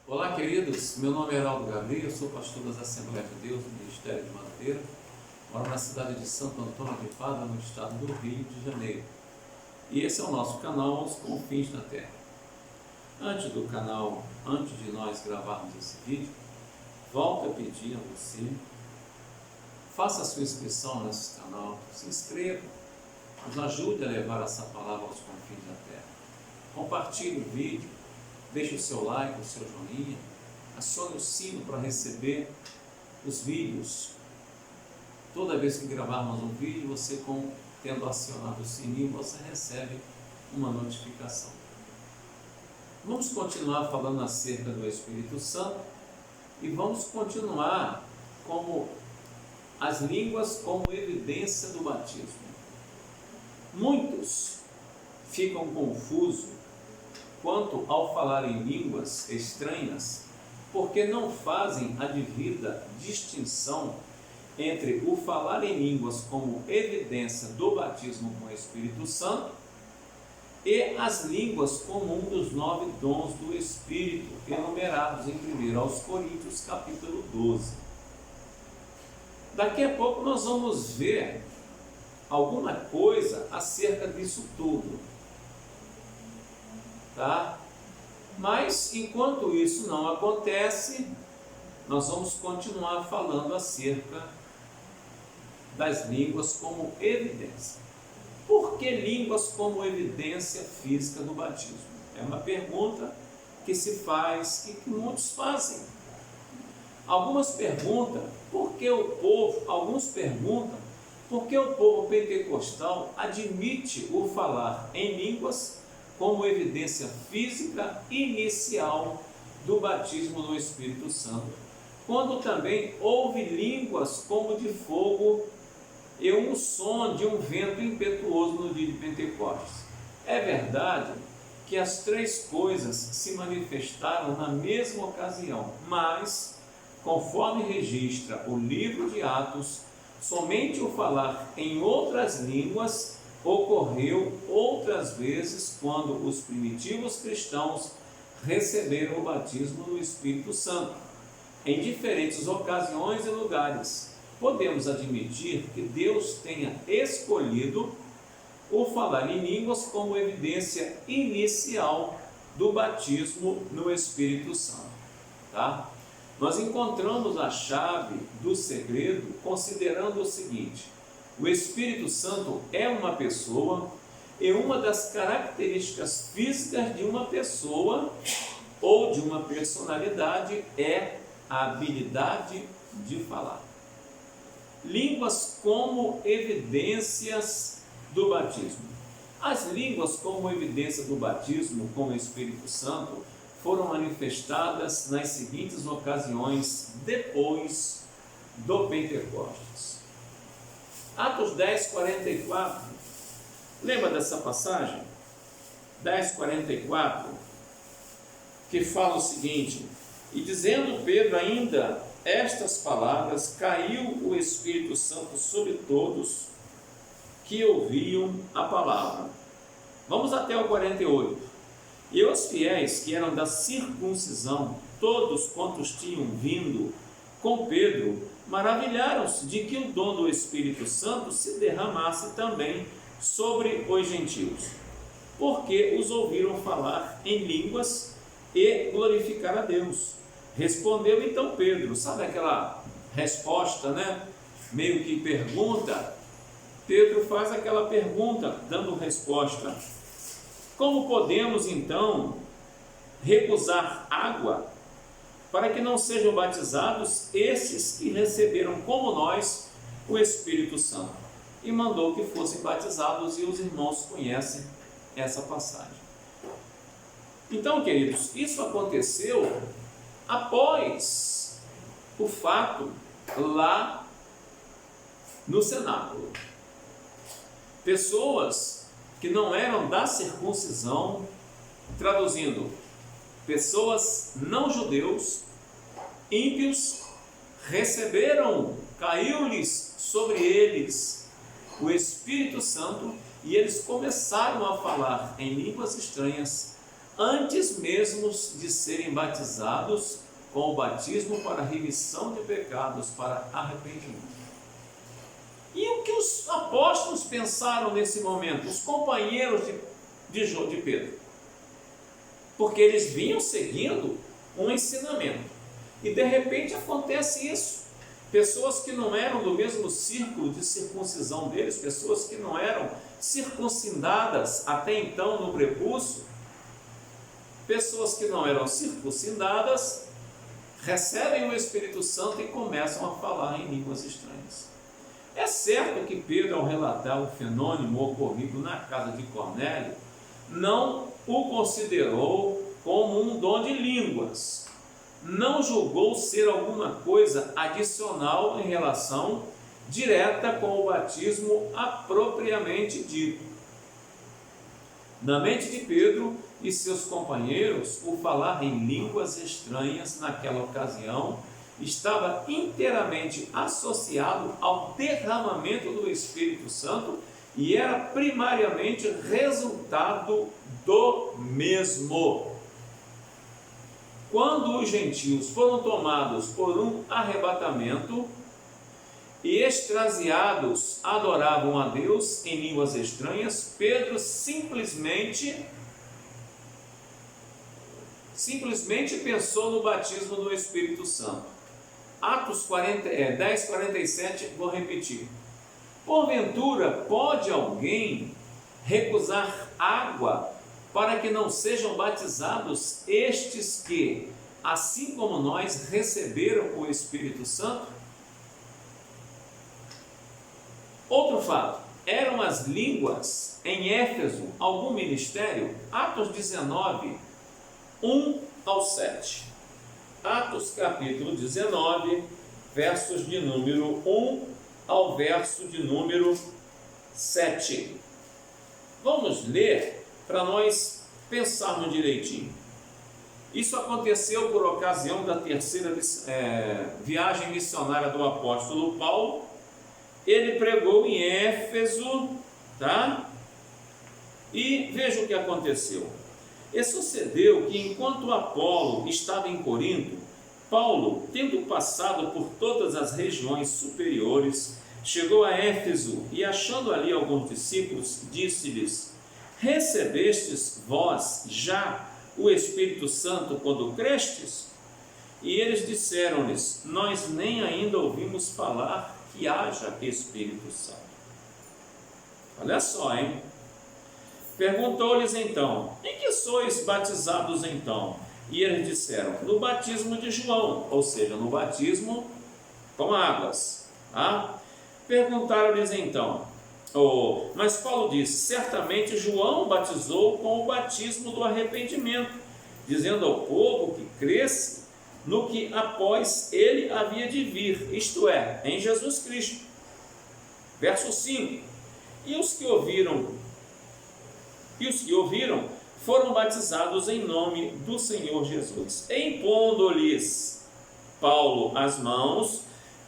Olá, queridos. Meu nome é Heraldo Gabriel, sou pastor das Assembleias de Deus, do Ministério de Madureira. Moro na cidade de Santo Antônio de Padua, no estado do Rio de Janeiro. E esse é o nosso canal, Os Confins da Terra. Antes de nós gravarmos esse vídeo, volto a pedir a você, faça a sua inscrição nesse canal, se inscreva, nos ajude a levar essa palavra aos confins da terra. Compartilhe o vídeo, deixe o seu like, o seu joinha, acione o sino para receber os vídeos. Toda vez que gravarmos um vídeo, você tendo acionado o sininho, você recebe uma notificação. Vamos continuar falando acerca do Espírito Santo e vamos continuar como as línguas como evidência do batismo. Muitos ficam confusos quanto ao falar em línguas estranhas, porque não fazem a devida distinção entre o falar em línguas como evidência do batismo com o Espírito Santo e as línguas como um dos 9 dons do Espírito, enumerados em 1 Coríntios capítulo 12. Daqui a pouco nós vamos ver alguma coisa acerca disso tudo, tá? Mas enquanto isso não acontece, nós vamos continuar falando acerca das línguas como evidência. Por que línguas como evidência física do batismo? É uma pergunta que se faz e que muitos fazem. Alguns perguntam por que o povo pentecostal admite o falar em línguas como evidência física inicial do batismo no Espírito Santo, quando também houve línguas como de fogo e um som de um vento impetuoso no dia de Pentecostes. É verdade que as três coisas se manifestaram na mesma ocasião, mas, conforme registra o livro de Atos, somente o falar em outras línguas ocorreu outras vezes quando os primitivos cristãos receberam o batismo no Espírito Santo, em diferentes ocasiões e lugares. Podemos admitir que Deus tenha escolhido o falar em línguas como evidência inicial do batismo no Espírito Santo, tá? Nós encontramos a chave do segredo considerando o seguinte: o Espírito Santo é uma pessoa e uma das características físicas de uma pessoa ou de uma personalidade é a habilidade de falar. Línguas como evidências do batismo. As línguas como evidência do batismo com o Espírito Santo foram manifestadas nas seguintes ocasiões depois do Pentecostes. Atos 10, 44. Lembra dessa passagem? 10, 44, que fala o seguinte: e dizendo Pedro ainda estas palavras, caiu o Espírito Santo sobre todos que ouviam a palavra. Vamos até o 48. E os fiéis que eram da circuncisão, todos quantos tinham vindo com Pedro, maravilharam-se de que o dom do Espírito Santo se derramasse também sobre os gentios, porque os ouviram falar em línguas e glorificar a Deus. Respondeu então Pedro, sabe aquela resposta, né? Meio que pergunta. Pedro faz aquela pergunta, dando resposta: como podemos então recusar água para que não sejam batizados esses que receberam como nós o Espírito Santo? E mandou que fossem batizados, e os irmãos conhecem essa passagem. Então, queridos, isso aconteceu após o fato lá no cenáculo. Pessoas que não eram da circuncisão, traduzindo, pessoas não judeus, ímpios, receberam, caiu-lhes sobre eles o Espírito Santo e eles começaram a falar em línguas estranhas antes mesmo de serem batizados com o batismo para remissão de pecados, para arrependimento. E o que os apóstolos pensaram nesse momento, os companheiros de Pedro? Porque eles vinham seguindo um ensinamento. E de repente acontece isso. Pessoas que não eram do mesmo círculo de circuncisão deles, pessoas que não eram circuncidadas até então no prepúcio, pessoas que não eram circuncidadas, recebem o Espírito Santo e começam a falar em línguas estranhas. É certo que Pedro, ao relatar o fenômeno ocorrido na casa de Cornélio, não o considerou como um dom de línguas. Não julgou ser alguma coisa adicional em relação direta com o batismo apropriadamente dito. Na mente de Pedro e seus companheiros, o falar em línguas estranhas naquela ocasião estava inteiramente associado ao derramamento do Espírito Santo e era primariamente resultado do mesmo. Quando os gentios foram tomados por um arrebatamento e extasiados adoravam a Deus em línguas estranhas, Pedro simplesmente pensou no batismo do Espírito Santo. Atos 10:47, vou repetir. Porventura, pode alguém recusar água para que não sejam batizados estes que, assim como nós, receberam o Espírito Santo? Outro fato, eram as línguas em Éfeso algum ministério? Atos 19, 1 ao 7. Atos capítulo 19, versos de número 1 ao verso de número 7. Vamos ler para nós pensarmos direitinho. Isso aconteceu por ocasião da terceira viagem missionária do apóstolo Paulo. Ele pregou em Éfeso, tá? E veja o que aconteceu. E sucedeu que, enquanto Apolo estava em Corinto, Paulo, tendo passado por todas as regiões superiores, chegou a Éfeso e, achando ali alguns discípulos, disse-lhes: recebestes vós já o Espírito Santo quando crestes? E eles disseram-lhes: nós nem ainda ouvimos falar que haja Espírito Santo. Olha só, hein? Perguntou-lhes então: em que sois batizados então? E eles disseram: no batismo de João, ou seja, no batismo com águas. Tá? Perguntaram-lhes então, mas Paulo disse: certamente João batizou com o batismo do arrependimento, dizendo ao povo que cresce no que após ele havia de vir, isto é, em Jesus Cristo. Verso 5: e os que ouviram foram batizados em nome do Senhor Jesus. Impondo-lhes Paulo as mãos,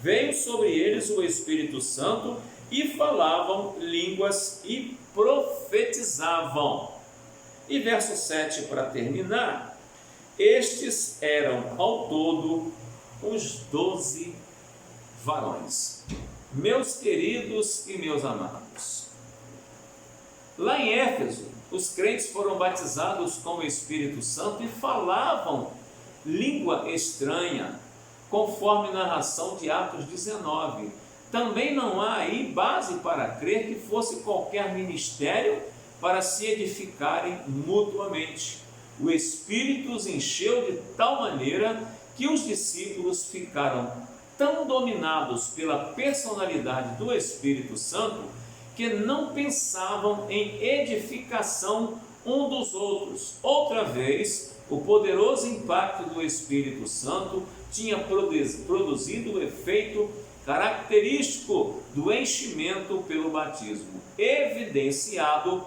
veio sobre eles o Espírito Santo e falavam línguas e profetizavam. E verso 7 para terminar: estes eram ao todo os 12 varões. Meus queridos e meus amados, lá em Éfeso, os crentes foram batizados com o Espírito Santo e falavam língua estranha, conforme narração de Atos 19. Também não há aí base para crer que fosse qualquer ministério para se edificarem mutuamente. O Espírito os encheu de tal maneira que os discípulos ficaram tão dominados pela personalidade do Espírito Santo que não pensavam em edificação um dos outros. Outra vez, o poderoso impacto do Espírito Santo tinha produzido o efeito característico do enchimento pelo batismo, evidenciado,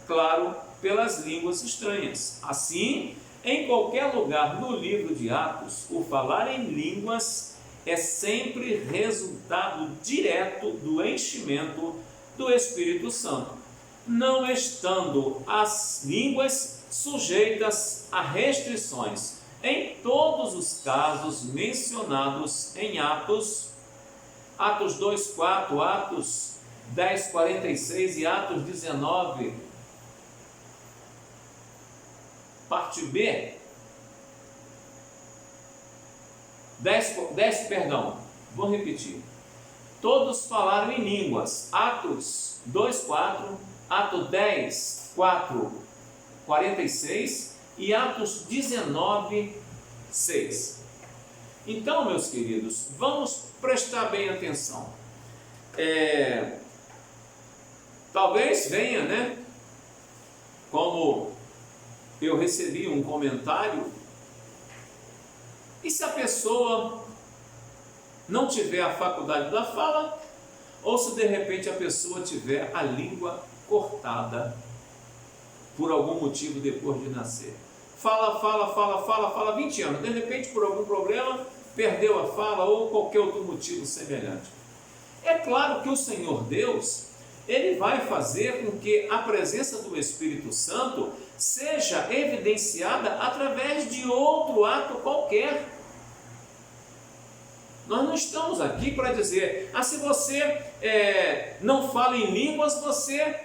claro, pelas línguas estranhas. Assim, em qualquer lugar no livro de Atos, o falar em línguas é sempre resultado direto do enchimento do Espírito Santo. Não estando as línguas sujeitas a restrições em todos os casos mencionados em Atos 2:4, Atos 10:46 e Atos 19, parte B. 10, perdão, vou repetir. Todos falaram em línguas. Atos 2:4, Atos 10:4, 46 e Atos 19:6. Então, meus queridos, vamos prestar bem atenção. Talvez venha, né? Como eu recebi um comentário, e se a pessoa não tiver a faculdade da fala, ou se de repente a pessoa tiver a língua cortada por algum motivo depois de nascer? Fala 20 anos, de repente por algum problema perdeu a fala ou qualquer outro motivo semelhante. É claro que o Senhor Deus, Ele vai fazer com que a presença do Espírito Santo seja evidenciada através de outro ato qualquer. Nós não estamos aqui para dizer, se você não fala em línguas, você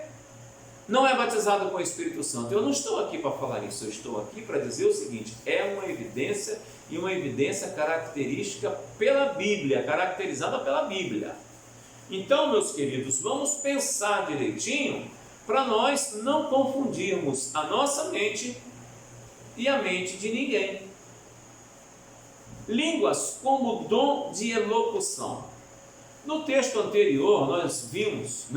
não é batizado com o Espírito Santo. Eu não estou aqui para falar isso, eu estou aqui para dizer o seguinte: é uma evidência, e uma evidência característica pela Bíblia, caracterizada pela Bíblia. Então, meus queridos, vamos pensar direitinho para nós não confundirmos a nossa mente e a mente de ninguém. Línguas como dom de elocução. No texto anterior, nós vimos,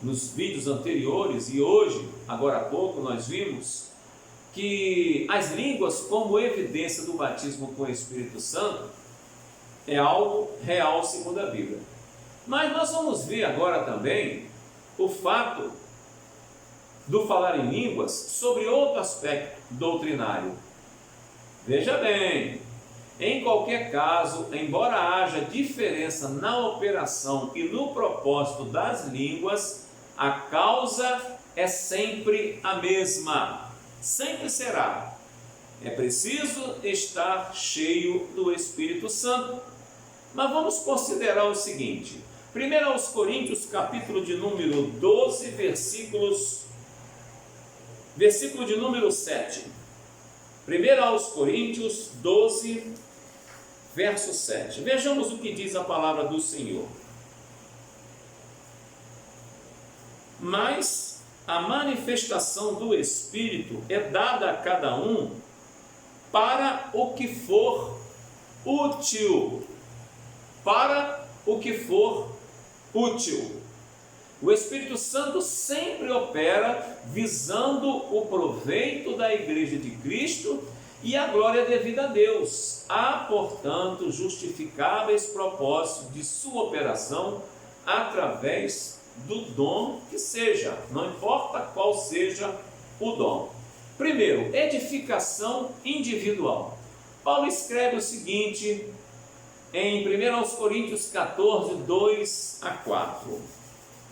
nos vídeos anteriores e hoje, agora há pouco, nós vimos que as línguas como evidência do batismo com o Espírito Santo é algo real segundo a Bíblia. Mas nós vamos ver agora também o fato do falar em línguas sobre outro aspecto doutrinário. Veja bem, em qualquer caso, embora haja diferença na operação e no propósito das línguas, a causa é sempre a mesma, sempre será. É preciso estar cheio do Espírito Santo. Mas vamos considerar o seguinte: 1 Coríntios, capítulo de número 12, versículo de número 7. 1 Coríntios 12, verso 7. Vejamos o que diz a palavra do Senhor. Mas a manifestação do Espírito é dada a cada um para o que for útil. Para o que for útil. O Espírito Santo sempre opera visando o proveito da Igreja de Cristo e a glória devida a Deus. Há, portanto, justificáveis propósitos de sua operação através do dom que seja, não importa qual seja o dom. Primeiro, edificação individual. Paulo escreve o seguinte em 1 Coríntios 14, 2 a 4.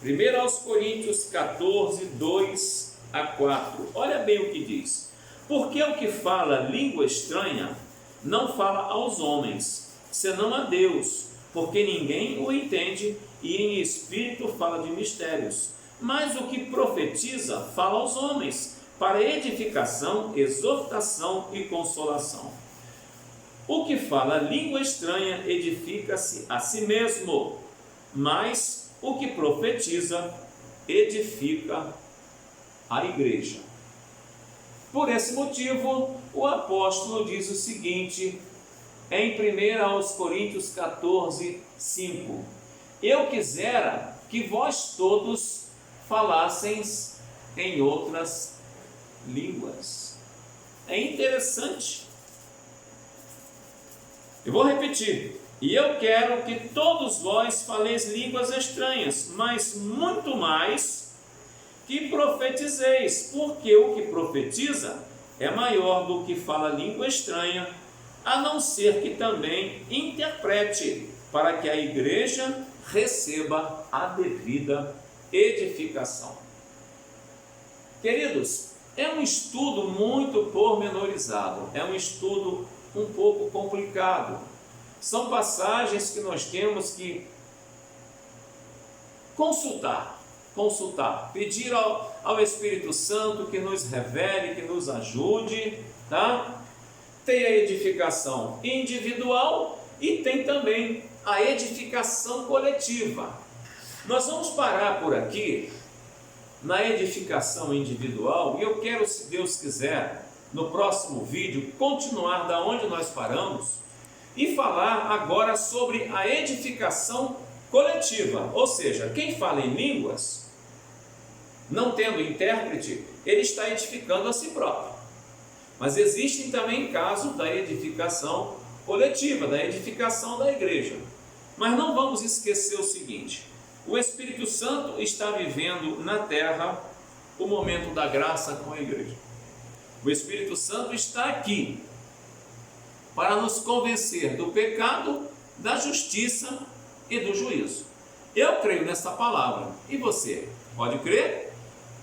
1 Coríntios 14, 2 a 4. Olha bem o que diz. Porque o que fala língua estranha não fala aos homens, senão a Deus, porque ninguém o entende, e em espírito fala de mistérios. Mas o que profetiza fala aos homens, para edificação, exortação e consolação. O que fala língua estranha edifica-se a si mesmo, mas o que profetiza edifica a igreja. Por esse motivo, o apóstolo diz o seguinte em 1 Coríntios 14, 5. Eu quisera que vós todos falasseis em outras línguas. É interessante. Eu vou repetir. E eu quero que todos vós faleis línguas estranhas, mas muito mais que profetizeis, porque o que profetiza é maior do que fala língua estranha, a não ser que também interprete, para que a igreja receba a devida edificação. Queridos, é um estudo muito pormenorizado, é um estudo um pouco complicado. São passagens que nós temos que consultar, pedir ao Espírito Santo que nos revele, que nos ajude, tá? Tem a edificação individual e tem também a edificação coletiva. Nós vamos parar por aqui na edificação individual e eu quero, se Deus quiser, no próximo vídeo, continuar da onde nós paramos e falar agora sobre a edificação coletiva, ou seja, quem fala em línguas, não tendo intérprete, ele está edificando a si próprio. Mas existem também casos da edificação coletiva, da edificação da igreja. Mas não vamos esquecer o seguinte: o Espírito Santo está vivendo na terra o momento da graça com a igreja. O Espírito Santo está aqui para nos convencer do pecado, da justiça e do juízo. Eu creio nessa palavra. E você? Pode crer?